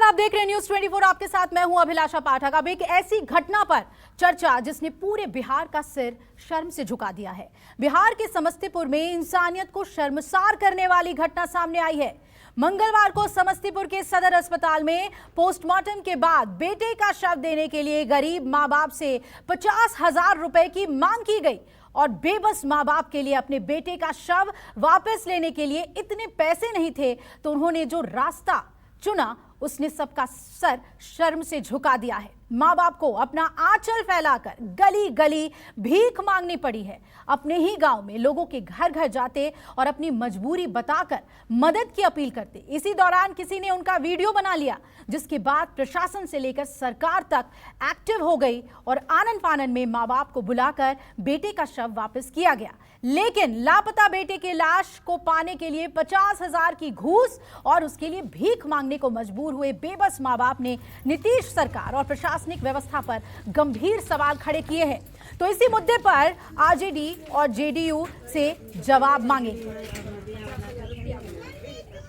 आप देख रहे हैं न्यूज 24। आपके साथ मैं हूं अभिलाषा पाठक। अब एक ऐसी घटना पर चर्चा जिसने पूरे बिहार का सिर शर्म से झुका दिया है। बिहार के समस्तीपुर में इंसानियत को शर्मसार करने वाली घटना सामने आई है। मंगलवार को समस्तीपुर के सदर अस्पताल में पोस्टमार्टम के बाद बेटे का शव देने के लिए गरीब मां बाप से 50,000 रुपए की मांग की गई और बेबस मां बाप के लिए अपने बेटे का शव वापस लेने के लिए इतने पैसे नहीं थे, तो उन्होंने जो रास्ता चुना उसने सबका सर शर्म से झुका दिया है। मां बाप को अपना आंचल फैलाकर गली गली भीख मांगनी पड़ी है। अपने ही गांव में लोगों के घर घर जाते और अपनी मजबूरी बताकर मदद की अपील करते। इसी दौरान किसी ने उनका वीडियो बना लिया, जिसके बाद प्रशासन से लेकर सरकार तक एक्टिव हो गई और आनन फानन में मां बाप को बुलाकर बेटे का शव वापस किया गया। लेकिन लापता बेटे की लाश को पाने के लिए 50,000 की घूस और उसके लिए भीख मांगने को मजबूर हुए बेबस मां बाप ने नीतीश सरकार और प्रशासनिक व्यवस्था पर गंभीर सवाल खड़े किए हैं। तो इसी मुद्दे पर आरजेडी और जेडीयू से जवाब मांगे।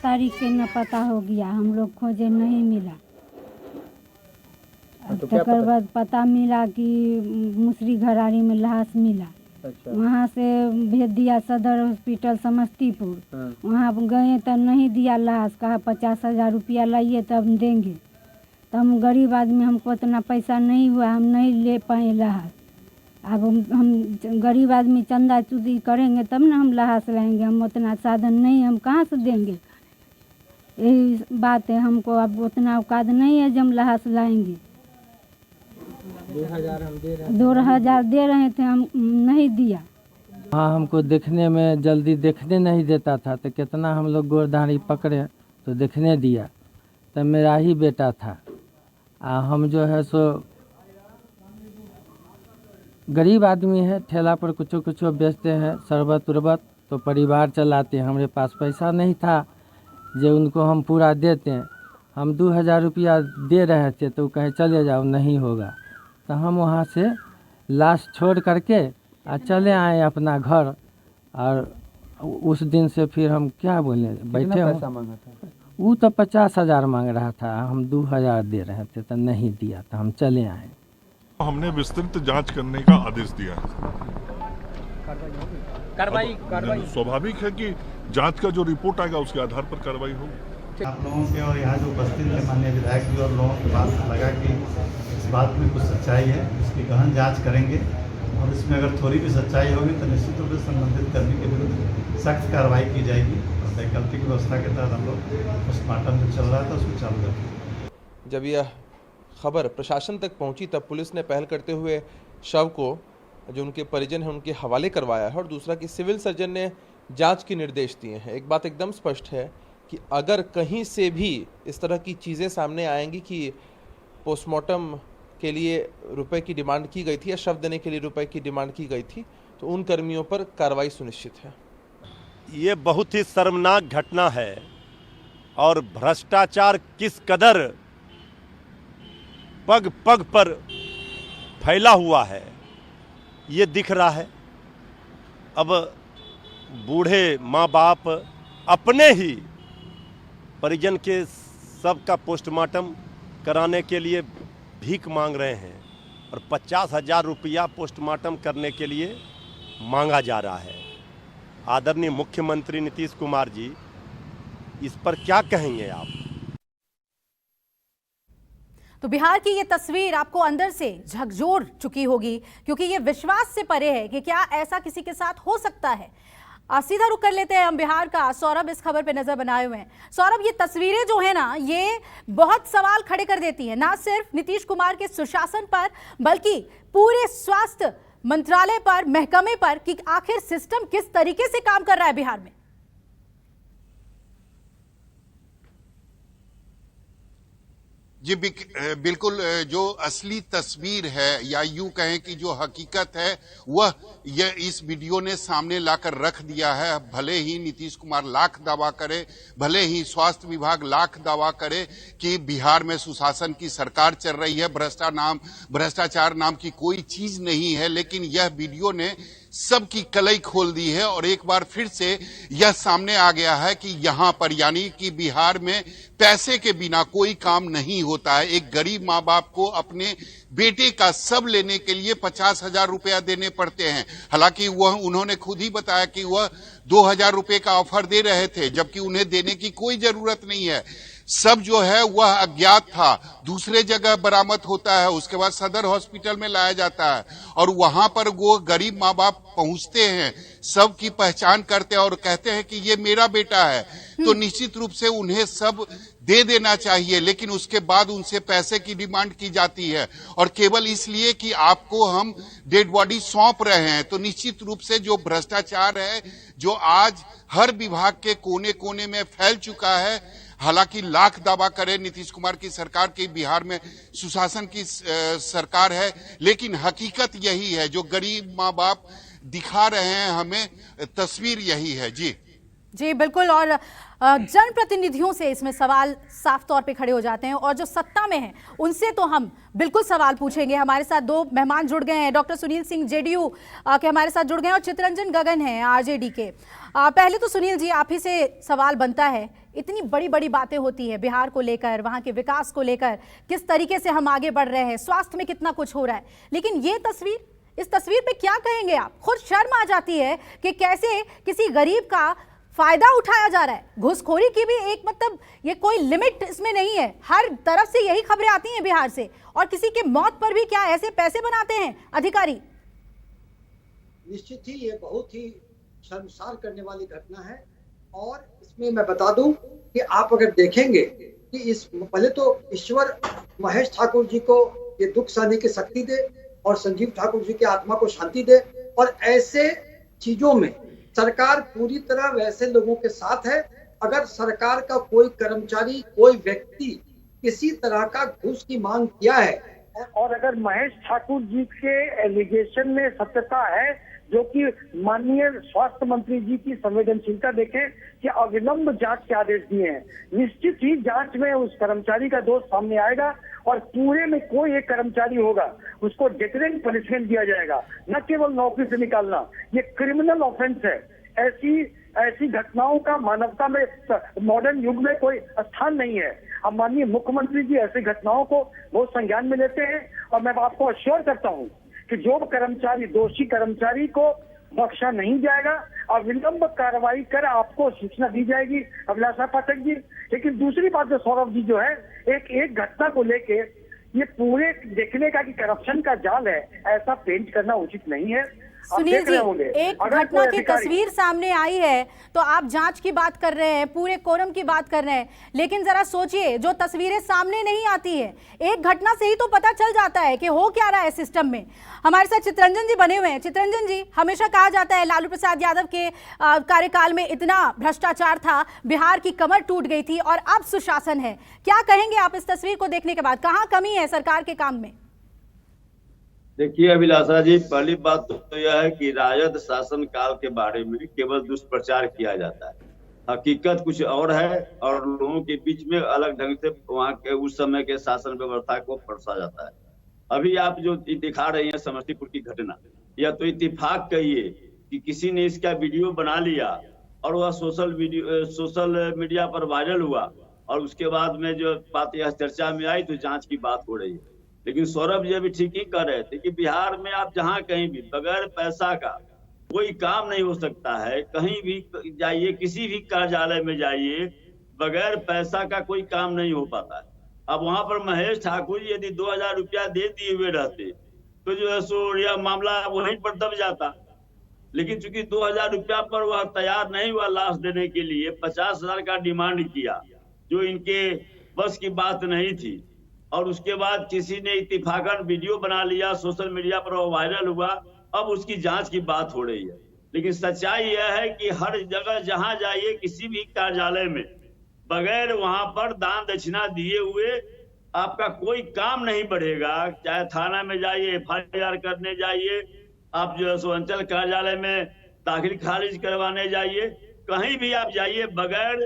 तारीख के न पता हो गया, हम लोग खोजे नहीं मिला। तकर बाद पता मिला कि मुसरी घरारी में लाश मिला। अच्छा। वहाँ से भेज दिया सदर हॉस्पिटल समस्तीपुर। वहाँ गए तो नहीं दिया लाश, कहा 50,000 रुपया लाइए तब देंगे। तो हम गरीब आदमी, हमको उतना पैसा नहीं हुआ, हम नहीं ले पाए लाश। अब हम गरीब आदमी चंदा चुदी करेंगे तब ना हम लाश लाएंगे, हम उतना साधन नहीं, हम कहाँ से देंगे। यही बात है, हमको अब उतना औकात नहीं है जो हम लाश लाएंगे। 2,000 दे रहे थे, हम नहीं दिया। हाँ, हमको देखने में जल्दी देखने नहीं देता था, तो कितना हम लोग गोरधारी पकड़े तो देखने दिया। तो मेरा ही बेटा था। हम जो है सो गरीब आदमी है, ठेला पर कुछ बेचते हैं, शरबत उरबत, तो परिवार चलाते हैं। हमारे पास पैसा नहीं था जो उनको हम पूरा देते हैं। हम 2,000 रुपया दे रहे थे तो कहे चले जाओ, नहीं होगा। तो हम वहाँ से लाश छोड़ करके चले आए अपना घर। और उस दिन से फिर हम क्या बोले, बैठे पैसा मांगा था। वो तो 50,000 मांग रहा था, हम 2,000 दे रहे थे तो नहीं दिया, तो हम चले आए। हमने विस्तृत जांच करने का आदेश दिया है। कार्रवाई स्वाभाविक है कि जांच का जो रिपोर्ट आएगा उसके आधार पर कार्रवाई होगी। आप लोगों के और यहाँ जो बस्ती के माननीय विधायक जी और लोगों के बात लगा कि इस बात में कुछ सच्चाई है, इसकी गहन जांच करेंगे और इसमें अगर थोड़ी भी सच्चाई होगी तो निश्चित रूप से संबंधित कर्मी के विरुद्ध सख्त कार्रवाई की जाएगी। और वैकल्पिक व्यवस्था के तहत हम लोग पोस्टमार्टम जो चल रहा था उसको चालू रखेंगे। जब यह खबर प्रशासन तक पहुंची तब पुलिस ने पहल करते हुए शव को जो उनके परिजन हैं उनके हवाले करवाया है और दूसरा कि सिविल सर्जन ने जांच के निर्देश दिए हैं। एक बात एकदम स्पष्ट है कि अगर कहीं से भी इस तरह की चीज़ें सामने आएंगी कि पोस्टमार्टम के लिए रुपए की डिमांड की गई थी या शव देने के लिए रुपए की डिमांड की गई थी, तो उन कर्मियों पर कार्रवाई सुनिश्चित है। ये बहुत ही शर्मनाक घटना है और भ्रष्टाचार किस कदर पग पग पर फैला हुआ है ये दिख रहा है। अब बूढ़े माँ बाप अपने ही परिजन के सबका पोस्टमार्टम कराने के लिए भीख मांग रहे हैं और 50,000 रुपया पोस्टमार्टम करने के लिए मांगा जा रहा है। आदरणीय मुख्यमंत्री नीतीश कुमार जी, इस पर क्या कहेंगे आप? तो बिहार की ये तस्वीर आपको अंदर से झकझोर चुकी होगी, क्योंकि ये विश्वास से परे है कि क्या ऐसा किसी के साथ हो सकता है। सीधा रुख कर लेते हैं हम बिहार का। सौरभ इस खबर पे नजर बनाए हुए हैं। सौरभ, ये तस्वीरें जो है ना, ये बहुत सवाल खड़े कर देती हैं, ना सिर्फ नीतीश कुमार के सुशासन पर बल्कि पूरे स्वास्थ्य मंत्रालय पर, महकमे पर, कि आखिर सिस्टम किस तरीके से काम कर रहा है बिहार में। जी बिल्कुल, जो असली तस्वीर है या यूं कहें कि जो हकीकत है वह यह इस वीडियो ने सामने लाकर रख दिया है। भले ही नीतीश कुमार लाख दावा करे, भले ही स्वास्थ्य विभाग लाख दावा करे कि बिहार में सुशासन की सरकार चल रही है, भ्रष्टाचार नाम की कोई चीज नहीं है, लेकिन यह वीडियो ने सबकी कलई खोल दी है और एक बार फिर से यह सामने आ गया है कि यहां पर यानी कि बिहार में पैसे के बिना कोई काम नहीं होता है। एक गरीब माँ बाप को अपने बेटे का सब लेने के लिए 50,000 रुपया देने पड़ते हैं। हालांकि वह उन्होंने खुद ही बताया कि वह 2,000 रुपये का ऑफर दे रहे थे, जबकि उन्हें देने की कोई जरूरत नहीं है। सब जो है वह अज्ञात था, दूसरे जगह बरामद होता है, उसके बाद सदर हॉस्पिटल में लाया जाता है और वहां पर वो गरीब माँ बाप पहुंचते हैं, सबकी पहचान करते हैं और कहते हैं कि ये मेरा बेटा है, तो निश्चित रूप से उन्हें सब दे देना चाहिए। लेकिन उसके बाद उनसे पैसे की डिमांड की जाती है और केवल इसलिए कि आपको हम डेड बॉडी सौंप रहे हैं। तो निश्चित रूप से जो भ्रष्टाचार है, जो आज हर विभाग के कोने कोने में फैल चुका है, हालांकि लाख दावा करे नीतीश कुमार की सरकार की बिहार में सुशासन की सरकार है, लेकिन हकीकत यही है, जो गरीब माँ बाप दिखा रहे हैं हमें, तस्वीर यही है। जी बिल्कुल। और जनप्रतिनिधियों से इसमें सवाल साफ तौर पे खड़े हो जाते हैं और जो सत्ता में हैं उनसे तो हम बिल्कुल सवाल पूछेंगे। हमारे साथ दो मेहमान जुड़ गए हैं, डॉक्टर सुनील सिंह जेडीयू के हमारे साथ जुड़ गए हैं और चितरंजन गगन हैं आरजेडी के। पहले तो सुनील जी, आप ही से सवाल बनता है, इतनी बड़ी बड़ी बातें होती है बिहार को लेकर, वहाँ के विकास को लेकर, किस तरीके से हम आगे बढ़ रहे हैं, स्वास्थ्य में कितना कुछ हो रहा है, लेकिन ये तस्वीर, इस तस्वीर पे क्या कहेंगे आप? खुद शर्म आ जाती है कि कैसे किसी गरीब का फायदा उठाया जा रहा है। घूसखोरी की भी एक मतलब ये कोई लिमिट इसमें नहीं है, हर तरफ से यही खबरें आती हैं बिहार से, और किसी के मौत पर भी क्या ऐसे पैसे बनाते हैं अधिकारी। निश्चित ही ये बहुत ही शर्मसार करने वाली घटना है। और इसमें मैं बता दूं कि आप अगर देखेंगे कि इस पहले तो ईश्वर महेश ठाकुर जी को ये दुख सहने की शक्ति दे और संजीव ठाकुर जी की आत्मा को शांति दे। और ऐसे चीजों में सरकार पूरी तरह वैसे लोगों के साथ है। अगर सरकार का कोई कर्मचारी, कोई व्यक्ति किसी तरह का घूस की मांग किया है और अगर महेश ठाकुर जी के एलिगेशन में सत्यता है, जो कि माननीय स्वास्थ्य मंत्री जी की संवेदनशीलता देखें कि अविलंब जांच के आदेश दिए हैं, निश्चित ही जांच में उस कर्मचारी का दोष सामने आएगा और पूरे में कोई एक कर्मचारी होगा उसको डेटरेंट पनिशमेंट दिया जाएगा, न केवल नौकरी से निकालना। ये क्रिमिनल ऑफेंस है। ऐसी घटनाओं का मानवता में मॉडर्न युग में कोई स्थान नहीं है। अब माननीय मुख्यमंत्री जी ऐसी घटनाओं को बहुत संज्ञान में लेते हैं और मैं आपको अश्योर करता हूं कि जो कर्मचारी, दोषी कर्मचारी को बख्शा नहीं जाएगा और विलंब कार्रवाई कर आपको सूचना दी जाएगी अभिलाषा पाठक जी। लेकिन दूसरी बात जो सौरभ जी जो है, एक घटना को लेके ये पूरे देखने का कि करप्शन का जाल है, ऐसा पेंट करना उचित नहीं है। सुनील जी, एक घटना की तस्वीर सामने आई है तो आप जांच की बात कर रहे हैं, पूरे कोरम की बात कर रहे हैं, लेकिन जरा सोचिए जो तस्वीरें सामने नहीं आती है, एक घटना से ही तो पता चल जाता है कि हो क्या रहा है सिस्टम में। हमारे साथ चितरंजन जी बने हुए हैं। चितरंजन जी, हमेशा कहा जाता है लालू प्रसाद यादव के कार्यकाल में इतना भ्रष्टाचार था, बिहार की कमर टूट गई थी और अब सुशासन है। क्या कहेंगे आप इस तस्वीर को देखने के बाद, कहाँ कमी है सरकार के काम में? देखिए अभिलाषा जी, पहली बात तो यह है कि राजद शासन काल के बारे में केवल दुष्प्रचार किया जाता है, हकीकत कुछ और है और लोगों के बीच में अलग ढंग से वहाँ के उस समय के शासन व्यवस्था को परसा जाता है। अभी आप जो दिखा रहे हैं समस्तीपुर की घटना, यह तो इत्तेफाक कहिए कि किसी ने इसका वीडियो बना लिया और वह सोशल मीडिया पर वायरल हुआ और उसके बाद में जो बात यह चर्चा में आई तो जांच की बात हो रही है। लेकिन सौरभ जी अभी ठीक ही कर रहे थे कि बिहार में आप जहां कहीं भी बगैर पैसा का कोई काम नहीं हो सकता है। कहीं भी जाइए, किसी भी कार्यालय में जाइए, बगैर पैसा का कोई काम नहीं हो पाता है। अब वहां पर महेश ठाकुर जी यदि 2,000 रुपया दे दिए हुए रहते तो जो है सो यह मामला वहीं पर दब जाता। लेकिन चूंकि 2,000 रुपया पर वह तैयार नहीं हुआ लाश देने के लिए, 50,000 का डिमांड किया जो इनके बस की बात नहीं थी और उसके बाद किसी ने इत्तेफाकन वीडियो बना लिया, सोशल मीडिया पर वो वायरल हुआ, अब उसकी जांच की बात हो रही है। लेकिन सच्चाई यह है कि हर जगह जहां जाइए, किसी भी कार्यालय में बगैर वहां पर दान दक्षिणा दिए हुए आपका कोई काम नहीं बढ़ेगा। चाहे थाना में जाइए, FIR करने जाइए, आप जो है सो अंचल कार्यालय में दाखिल खारिज करवाने जाइए, कहीं भी आप जाइए बगैर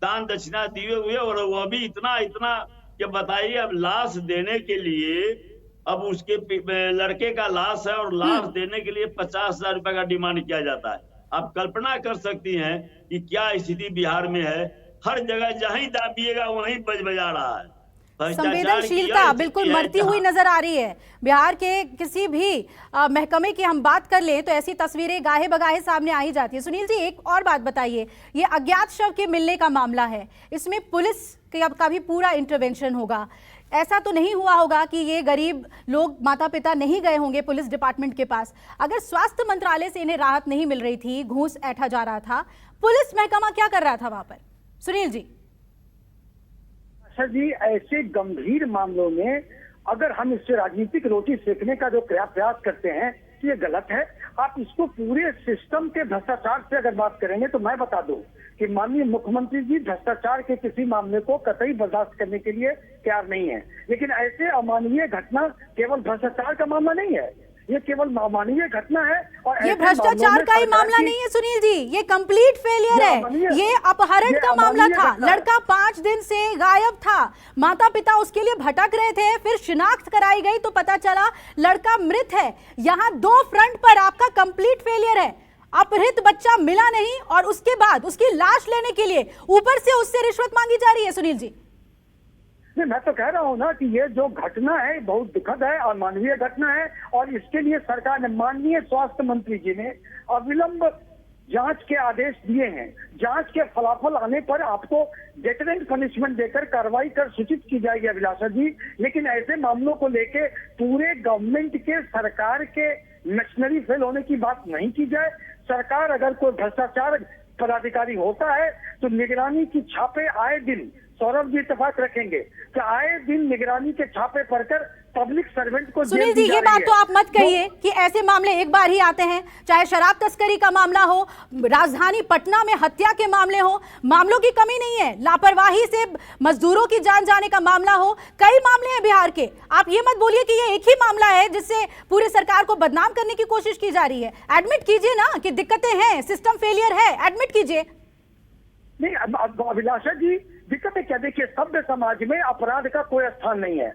दान दक्षिणा दिए हुए, और वह भी इतना कि बताइए अब लाश देने के लिए अब उसके लड़के का लाश है और लाश देने के लिए 50,000 रुपए का डिमांड किया जाता है। आप कल्पना कर सकती हैं कि क्या स्थिति बिहार में है। हर जगह जहीं दाबिएगा वहीं बजा रहा है। संवेदनशीलता बिल्कुल मरती हुई नजर आ रही है। बिहार के किसी भी महकमे की हम बात कर लें तो ऐसी तस्वीरें गाहे बगाहे सामने आ ही जाती है। सुनील जी, एक और बात बताइए, ये अज्ञात शव के मिलने का मामला है, इसमें पुलिस का भी पूरा इंटरवेंशन होगा। ऐसा तो नहीं हुआ होगा कि ये गरीब लोग, माता पिता नहीं गए होंगे पुलिस डिपार्टमेंट के पास। अगर स्वास्थ्य मंत्रालय से इन्हें राहत नहीं मिल रही थी, घूस ऐंठा जा रहा था, पुलिस महकमा क्या कर रहा था वहां पर? सुनील जी। सर जी, ऐसे गंभीर मामलों में अगर हम इससे राजनीतिक रोटी सेकने का जो प्रयास करते हैं तो ये गलत है। आप इसको पूरे सिस्टम के भ्रष्टाचार से अगर बात करेंगे तो मैं बता दूं कि माननीय मुख्यमंत्री जी भ्रष्टाचार के किसी मामले को कतई बर्दाश्त करने के लिए तैयार नहीं है। लेकिन ऐसे अमानवीय घटना केवल भ्रष्टाचार का मामला नहीं है, ये केवल मानवीय घटना है। और ये भ्रष्टाचार का ही मामला नहीं है सुनील जी, ये कंप्लीट फेलियर है। ये अपहरण का मामला था। लड़का 5 दिन से गायब था, माता पिता उसके लिए भटक रहे थे, फिर शिनाख्त कराई गई तो पता चला लड़का मृत है। यहाँ 2 फ्रंट पर आपका कंप्लीट फेलियर है। अपहृत बच्चा मिला नहीं और उसके बाद उसकी लाश लेने के लिए ऊपर से उससे रिश्वत मांगी जा रही है। सुनील जी, नहीं, मैं तो कह रहा हूँ ना कि ये जो घटना है बहुत दुखद है और मानवीय घटना है। और इसके लिए सरकार ने, माननीय स्वास्थ्य मंत्री जी ने अविलंब जांच के आदेश दिए हैं। जांच के फलाफल आने पर आपको डेटरेंट पनिशमेंट देकर कार्रवाई कर सूचित की जाएगी अभिलाषा जी। लेकिन ऐसे मामलों को लेके पूरे गवर्नमेंट के, सरकार के मशीनरी फेल होने की बात नहीं की जाए। सरकार अगर कोई भ्रष्टाचार पदाधिकारी होता है तो निगरानी की छापे आए दिन, सौरभ जी इत्तेफाक रखेंगे कि आए दिन निगरानी के छापे पड़कर पब्लिक सर्वेंट को। सुनील जी, ये बात तो आप मत कहिए कि ऐसे मामले एक बार ही आते हैं। चाहे शराब तस्करी का मामला हो, राजधानी पटना में हत्या के मामले हो, मामलों की कमी नहीं है। लापरवाही से मजदूरों की जान जाने का मामला हो, कई मामले हैं बिहार के। आप ये मत बोलिए कि ये एक ही मामला है जिससे पूरे सरकार को बदनाम करने की कोशिश की जा रही है। एडमिट कीजिए ना कि दिक्कतें हैं, सिस्टम फेलियर है, एडमिट कीजिए। नहीं अभिलाषा जी, दिक्कतें क्या, देखिए सभ्य समाज में अपराध का कोई स्थान नहीं है,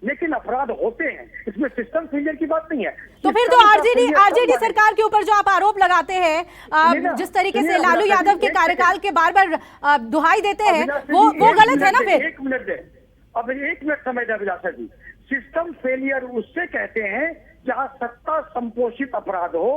लेकिन अपराध होते हैं, इसमें सिस्टम फेलियर की बात नहीं है। तो फिर तो आरजेडी सरकार के ऊपर जो आप आरोप लगाते हैं, जिस तरीके से लालू यादव के कार्यकाल के बार दुहाई देते हैं, वो गलत है ना? फिर 1 मिनट दे, अब 1 मिनट समय दे अभिलाषा जी। सिस्टम फेलियर उससे कहते हैं जहां सत्ता संपोषित अपराध हो,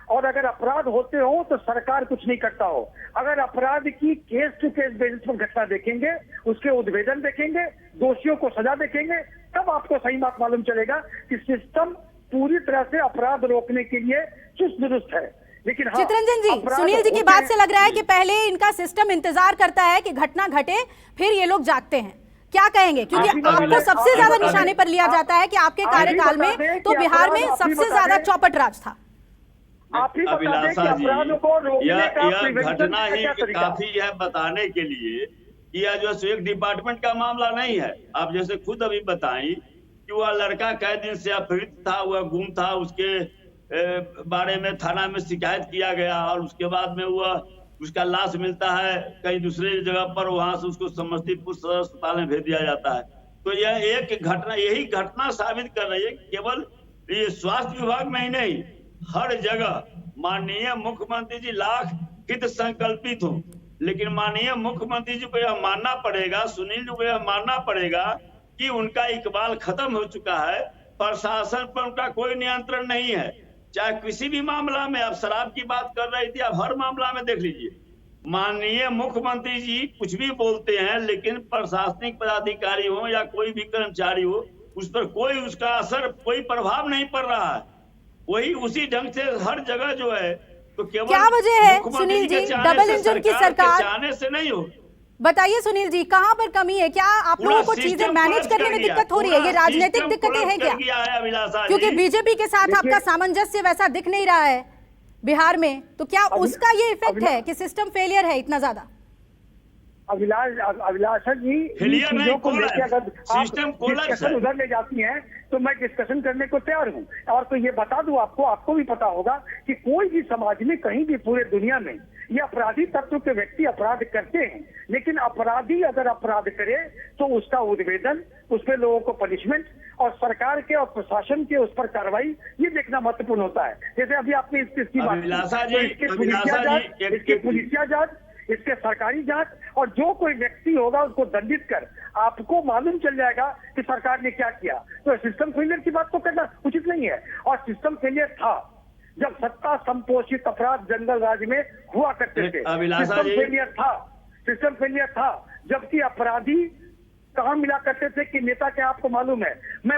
और अगर अपराध होते हो तो सरकार कुछ नहीं करता हो। अगर अपराध की केस टू केस बेसिस पर घटना देखेंगे, उसके उद्भेदन देखेंगे, दोषियों को सजा देखेंगे, तब आपको सही बात मालूम चलेगा कि सिस्टम पूरी तरह से अपराध रोकने के लिए चुस्त दुरुस्त है। लेकिन हाँ, चित्रंजन जी, सुनील जी की बात से लग रहा है कि पहले इनका सिस्टम इंतजार करता है कि घटना घटे, फिर ये लोग जागते हैं। क्या कहेंगे? क्योंकि आपको सबसे ज्यादा निशाने पर लिया जाता है कि आपके कार्यकाल में तो बिहार में सबसे ज्यादा चौपट राज था। अभिलाषा जी, यह घटना ही काफी है बताने के लिए कि यह जो एक डिपार्टमेंट का मामला नहीं है। आप जैसे खुद अभी बताई कि वह लड़का कई दिन से अपहृत था, वह गुम था, उसके बारे में थाना में शिकायत किया गया और उसके बाद में उसका लाश मिलता है कहीं दूसरे जगह पर, वहां से उसको समस्तीपुर सदर अस्पताल में भेज दिया जाता है। तो यह एक घटना, यही घटना साबित कर रही है केवल ये स्वास्थ्य विभाग में ही नहीं, हर जगह माननीय मुख्यमंत्री जी लाख हित संकल्पित हो, लेकिन माननीय मुख्यमंत्री जी को यह मानना पड़ेगा, सुनील जी को यह मानना पड़ेगा कि उनका इकबाल खत्म हो चुका है। प्रशासन पर उनका कोई नियंत्रण नहीं है, चाहे किसी भी मामला में। आप शराब की बात कर रही थी, आप हर मामला में देख लीजिए, माननीय मुख्यमंत्री जी कुछ भी बोलते हैं, लेकिन प्रशासनिक पदाधिकारी हो या कोई भी कर्मचारी हो, उस पर कोई उसका असर, कोई प्रभाव नहीं पड़ रहा है। वही उसी ढंग से हर जगह जो है, तो केवल क्या वजह है सुनील जी, डबल इंजन की सरकार चाहने से नहीं हो? बताइए सुनील जी, कहां पर कमी है? क्या आप लोगों को चीजें मैनेज करने में दिक्कत हो रही है? ये राजनीतिक दिक्कतें हैं क्या? क्योंकि बीजेपी के साथ आपका सामंजस्य वैसा दिख नहीं रहा है बिहार में, तो क्या उसका ये इफेक्ट है कि सिस्टम फेलियर है इतना ज्यादा? अभिलाषा जी, चीजों को लेकर अगर आप डिस्कशन उधर ले जाती हैं तो मैं डिस्कशन करने को तैयार हूँ। और तो ये बता दूं आपको भी पता होगा कि कोई भी समाज में, कहीं भी पूरे दुनिया में ये अपराधी तत्व के व्यक्ति अपराध करते हैं, लेकिन अपराधी अगर अपराध करे तो उसका उद्भेदन, उस पर लोगों को पनिशमेंट और सरकार के और प्रशासन के उस पर कार्रवाई, ये देखना महत्वपूर्ण होता है। जैसे अभी आपने इसकी बात की, तो इसके पुलिसिया जांच, इसके सरकारी जांच, और जो कोई व्यक्ति होगा उसको दंडित कर आपको मालूम चल जाएगा कि सरकार ने क्या किया। तो सिस्टम फेलियर की बात तो करना उचित नहीं है। और सिस्टम फेलियर था जब सत्ता संपोषित अपराध जंगल राज में हुआ करते थे। सिस्टम फेलियर था जबकि अपराधी कहाँ मिला करते थे कि नेता क्या आपको मालूम है। मैं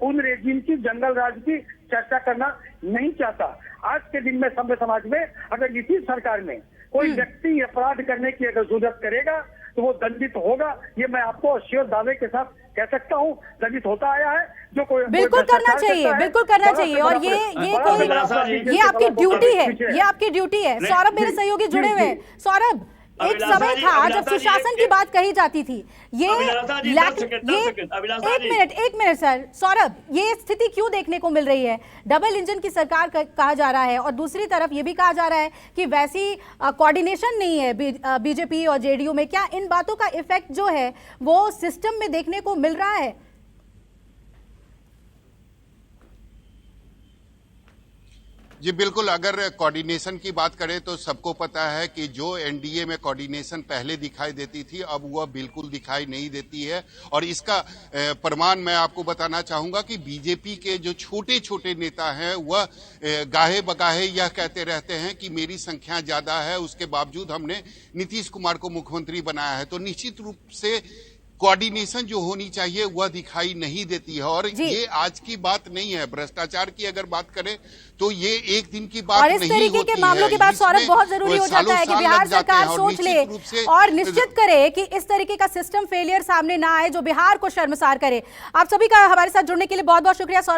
उन रेजिम की, जंगल राज की चर्चा करना नहीं चाहता। आज के दिन में सभ्य समाज में अगर नीतीश सरकार में कोई व्यक्ति अपराध करने की अगर जरूरत करेगा तो वो दंडित होगा, ये मैं आपको श्योर दावे के साथ कह सकता हूँ। दंडित होता आया है। जो कोई बिल्कुल करना चाहिए, बिल्कुल करना चाहिए। और ये आपकी ड्यूटी है, ये आपकी ड्यूटी है। सौरभ मेरे सहयोगी जुड़े हुए हैं। सौरभ, एक समय था जब सुशासन की बात कही जाती थी, एक मिनट सर, सौरभ, ये स्थिति क्यों देखने को मिल रही है? डबल इंजन की सरकार कहा जा रहा है और दूसरी तरफ ये भी कहा जा रहा है कि वैसी कोऑर्डिनेशन नहीं है बीजेपी और जेडीयू में। क्या इन बातों का इफेक्ट जो है वो सिस्टम में देखने को मिल रहा है? जी बिल्कुल, अगर कोऑर्डिनेशन की बात करें तो सबको पता है कि जो एनडीए में कोऑर्डिनेशन पहले दिखाई देती थी अब वह बिल्कुल दिखाई नहीं देती है। और इसका प्रमाण मैं आपको बताना चाहूंगा कि बीजेपी के जो छोटे छोटे नेता हैं वह गाहे बगाहे यह कहते रहते हैं कि मेरी संख्या ज्यादा है, उसके बावजूद हमने नीतीश कुमार को मुख्यमंत्री बनाया है। तो निश्चित रूप से कोऑर्डिनेशन जो होनी चाहिए वह दिखाई नहीं देती है। और ये आज की बात नहीं है। भ्रष्टाचार की अगर बात करें तो ये एक दिन की बात नहीं होती है। और इस तरीके के मामलों के बाद सौरभ बहुत जरूरी हो जाता है कि बिहार सरकार सोच ले और निश्चित करे कि इस तरीके का सिस्टम फेलियर सामने ना आए जो बिहार को शर्मसार करे। आप सभी का हमारे साथ जुड़ने के लिए बहुत बहुत शुक्रिया।